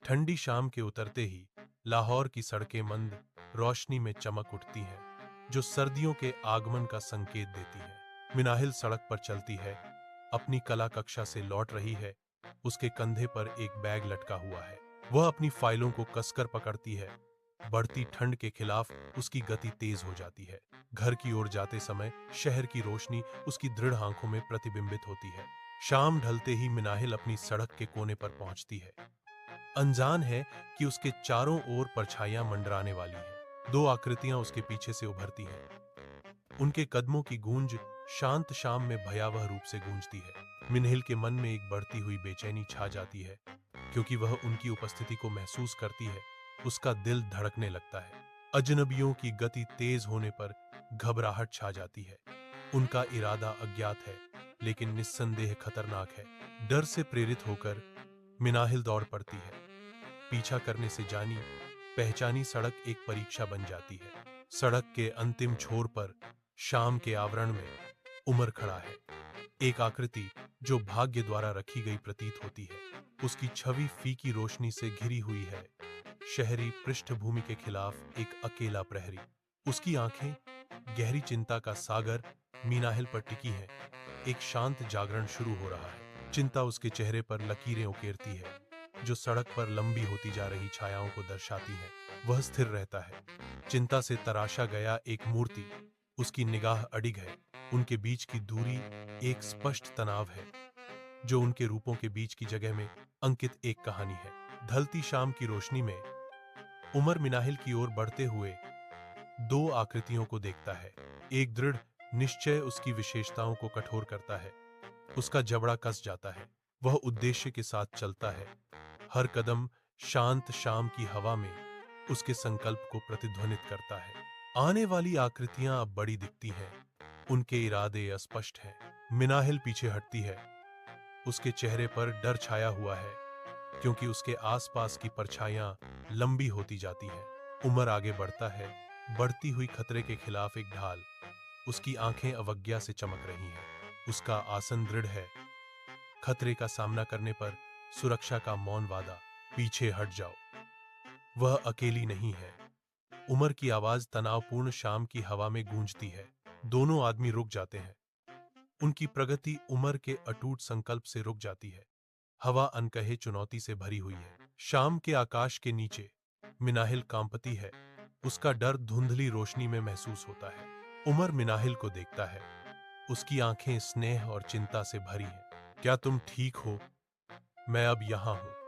ठंडी शाम के उतरते ही लाहौर की सड़कें मंद रोशनी में चमक उठती हैं, जो सर्दियों के आगमन का संकेत देती है। मिनाहिल सड़क पर चलती है, अपनी कला कक्षा से लौट रही है। उसके कंधे पर एक बैग लटका हुआ है। वह अपनी फाइलों को कसकर पकड़ती है। बढ़ती ठंड के खिलाफ उसकी गति तेज हो जाती है। घर की ओर जाते समय शहर की रोशनी उसकी दृढ़ आंखों में प्रतिबिंबित होती है। शाम ढलते ही मिनाहिल अपनी सड़क के कोने पर पहुंचती है, अनजान है कि उसके चारों ओर परछाइयां मंडराने वाली हैं। दो आकृतियां उसके पीछे से उभरती हैं। उनके कदमों की गूंज शांत शाम में भयावह रूप से गूंजती है। मिनाहिल के मन में एक बढ़ती हुई बेचैनी छा जाती है, क्योंकि वह उनकी उपस्थिति को महसूस करती है। उसका दिल धड़कने लगता है। अजनबियों की गति तेज होने पर घबराहट छा जाती है। उनका इरादा अज्ञात है, लेकिन निस्संदेह खतरनाक है। डर से प्रेरित होकर मिनाहिल दौड़ पड़ती है। पीछा करने से जानी पहचानी सड़क एक परीक्षा बन जाती है। सड़क के अंतिम छोर पर शाम के आवरण में उमर खड़ा है, एक आकृति जो भाग्य द्वारा रखी गई प्रतीत होती है। उसकी छवि फीकी रोशनी से घिरी हुई है, शहरी पृष्ठभूमि के खिलाफ एक अकेला प्रहरी। उसकी आंखें गहरी चिंता का सागर मिनाहिल पर टिकी हैं। एक शांत जागरण शुरू हो रहा है। चिंता उसके चेहरे पर लकीरें उकेरती है, जो सड़क पर लंबी होती जा रही छायाओं को दर्शाती है। वह स्थिर रहता है, चिंता से तराशा गया एक मूर्ति। उसकी निगाह अडिग है। उनके बीच की दूरी एक स्पष्ट तनाव है, जो उनके रूपों के बीच की जगह में अंकित एक कहानी है। ढलती शाम की रोशनी में उमर मिनाहिल की ओर बढ़ते हुए दो आकृतियों को देखता है। एक दृढ़ निश्चय उसकी विशेषताओं को कठोर करता है। उसका जबड़ा कस जाता है। वह उद्देश्य के साथ चलता है। हर कदम शांत शाम की हवा में उसके संकल्प को प्रतिध्वनित करता है। आने वाली आकृतियां अब बड़ी दिखती हैं। उनके इरादे अस्पष्ट हैं। मिनाहिल पीछे हटती है। उसके चेहरे पर डर छाया हुआ है, क्योंकि उसके आसपास की परछाइयां लंबी होती जाती हैं। उमर आगे बढ़ता है, बढ़ती हुई खतरे के खिलाफ एक ढाल। उसकी आंखें अवज्ञा से चमक रही हैं। उसका आसन दृढ़ है। खतरे का सामना करने पर सुरक्षा का मौन वादा, पीछे हट जाओ। वह अकेली नहीं है। उमर की आवाज तनावपूर्ण शाम की हवा में गूंजती है। दोनों आदमी रुक जाते हैं। उनकी प्रगति उमर के अटूट संकल्प से रुक जाती है। हवा अनकहे चुनौती से भरी हुई है। शाम के आकाश के नीचे मिनाहिल कांपती है। उसका डर धुंधली रोशनी में महसूस होता है। उमर मिनाहिल को देखता है। उसकी आंखें स्नेह और चिंता से भरी हैं। क्या तुम ठीक हो? मैं अब यहां हूं।